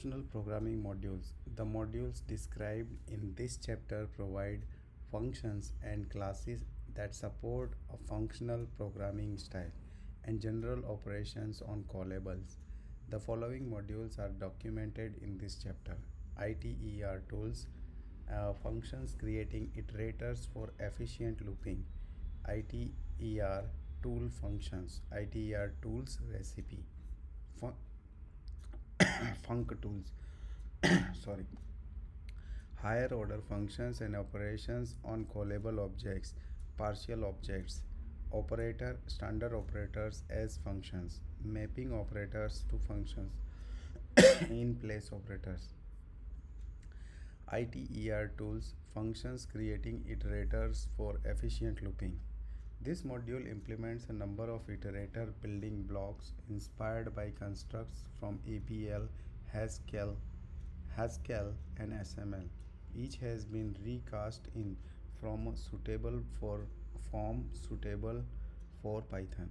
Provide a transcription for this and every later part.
Functional programming modules. The modules described in this chapter provide functions and classes that support a functional programming style and general operations on callables. The following modules are documented in this chapter: ITER tools, functions creating iterators for efficient looping, ITER tool functions, ITER tools recipe, Fun- func tools. Sorry, higher order functions and operations on callable objects, partial objects, operator standard operators as functions, mapping operators to functions, in place operators, ITER tools, functions creating iterators for efficient looping. This module implements a number of iterator building blocks inspired by constructs from APL, Haskell, and SML. Each has been recast in from suitable for form suitable for Python.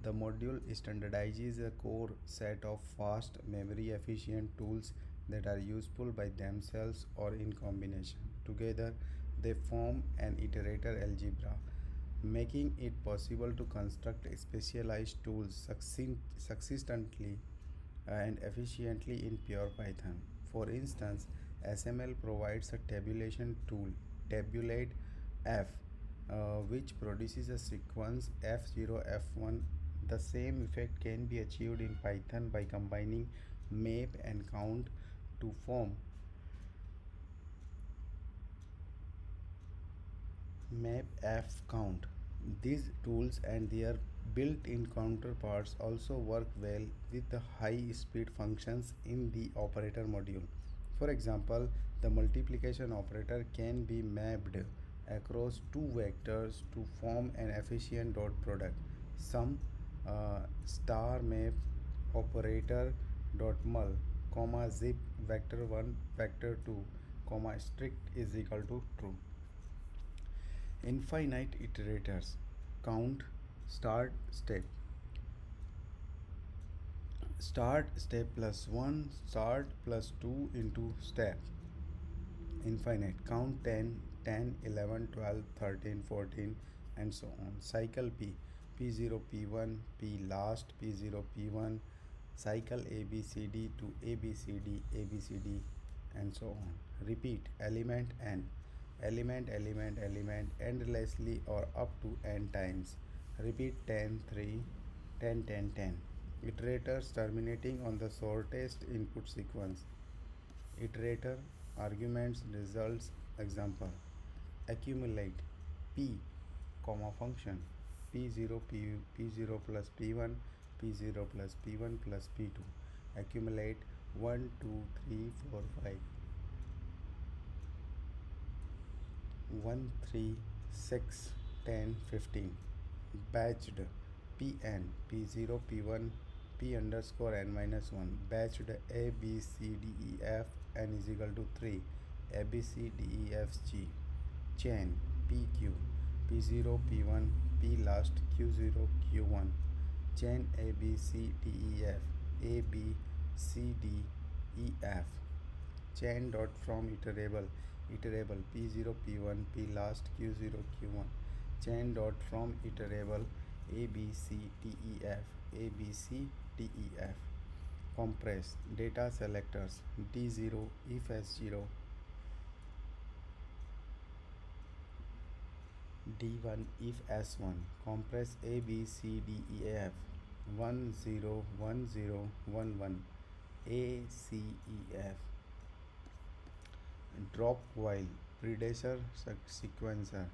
The module standardizes a core set of fast, memory efficient tools that are useful by themselves or in combination. Together, they form an iterator algebra, making it possible to construct specialized tools successfully and efficiently in pure Python. For instance, SML provides a tabulation tool, tabulate f, which produces a sequence f0 f1. The same effect can be achieved in Python by combining map and count to form map f count. These tools and their built-in counterparts also work well with the high-speed functions in the operator module. For example, the multiplication operator can be mapped across two vectors to form an efficient dot product. Sum star map operator dot mul comma zip vector 1 vector 2 comma strict is equal to true. Infinite iterators. Count start step plus 1 start plus 2 into step. Infinite count 10, 10, 11, 12, 13, 14, and so on. Cycle p0 p1 p last p0 p1, cycle abcd to abcd and so on. Repeat element n, element endlessly or up to n times. Repeat 10 3, 10 10 10. Iterators terminating on the shortest input sequence. Iterator arguments results. Example: accumulate p comma function p0 p0 plus p1 p0 plus p1 plus p2. Accumulate 1 2 3 4 5 1 3 6 10 15. Batched pn p0 p1 p underscore n minus 1. Batched a b c d e f n is equal to 3 a b c d e f g. Chain pq p0 p1 p last q0 q1. Chain a b c d e f a b c d e f. Chain dot from iterable p0 p1 p last q0 q1. Chain dot from iterable a b c d e f a b c d e f. Compress data selectors d0 if s0 d1 if s1. Compress a b c d e f 1 0 1 0 1 1 a c e f. Drop while predecessor sequencer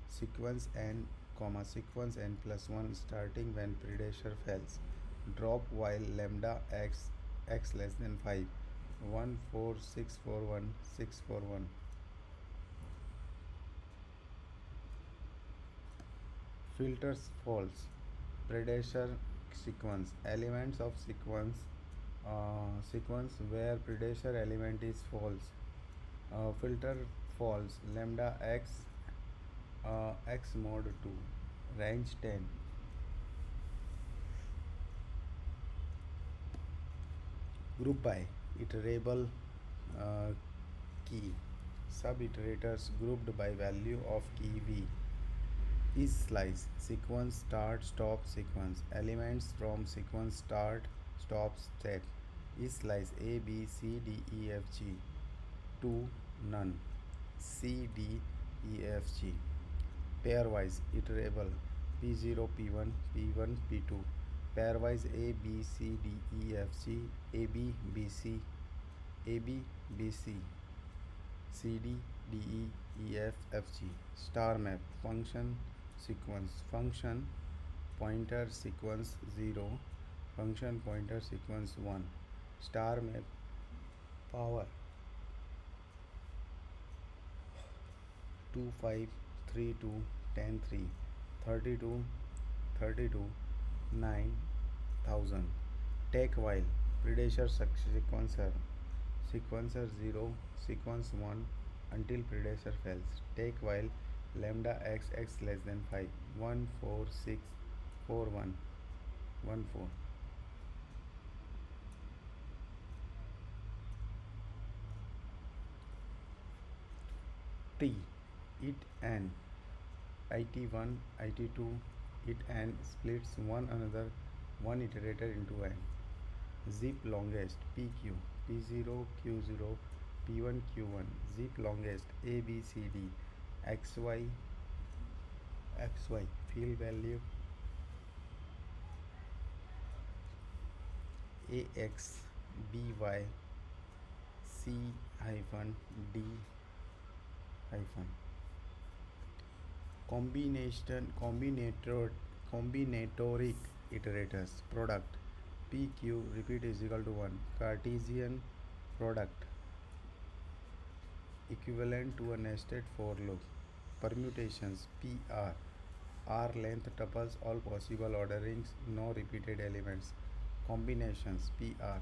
sequence n comma sequence n plus 1 starting when predecessor fails. Drop while lambda x less than 5 1 4 6 4 1 6 4 1. Filters false predecessor sequence elements of sequence where predecessor element is false. Filter false lambda x mod 2 range 10. Group by iterable uh, key. Sub-iterators grouped by value of key v. Is slice sequence start stop sequence elements from sequence start stop step. Is slice a b c d e f g to none c d e f g. Pairwise iterable p0 p1 p1 p2. Pairwise a b c d e f g a b b c a b b c C D D E E F F G. Star map function sequence function pointer sequence 0 function pointer sequence 1. Star map power 2 5 3 2 10 3 32 32 9000. Take while predator sequencer sequencer 0 sequence 1 until predator fails. Take while lambda x x less than 5 1 4 6 4 1 1 4. T it and it1 it2 it and splits one another one iterator into n. Zip longest pq p0 q0 p1 q1. Zip longest a b c d xy xy. Field value ax by c hyphen d hyphen. Combinatoric iterators. Product pq repeat is equal to 1. Cartesian product equivalent to a nested for loop. Permutations PR R length tuples all possible orderings no repeated elements. Combinations PR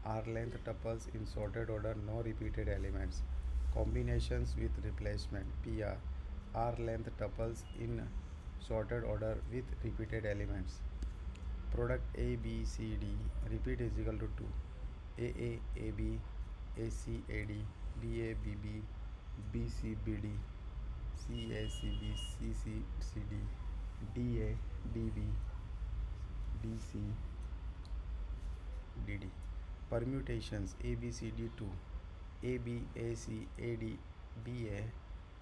R length tuples in sorted order no repeated elements. Combinations with replacement PR R length tuples in sorted order with repeated elements. Product A B C D repeat is equal to 2. AA AB AC AD BA BB BC BD CA CB CC CD DA DB DC DD. Permutations ABCD 2 AB AC AD BA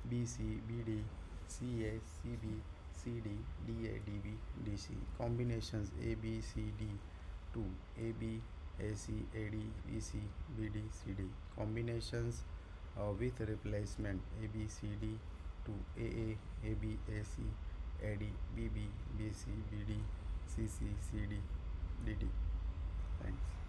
BC BD CA CB CD DA DB DC. Combinations ABCD 2 AB AC AD BC BD CD. Combinations with replacement ABCD 2 AA AB AC AD BB BC BD CC CD DD. Thanks.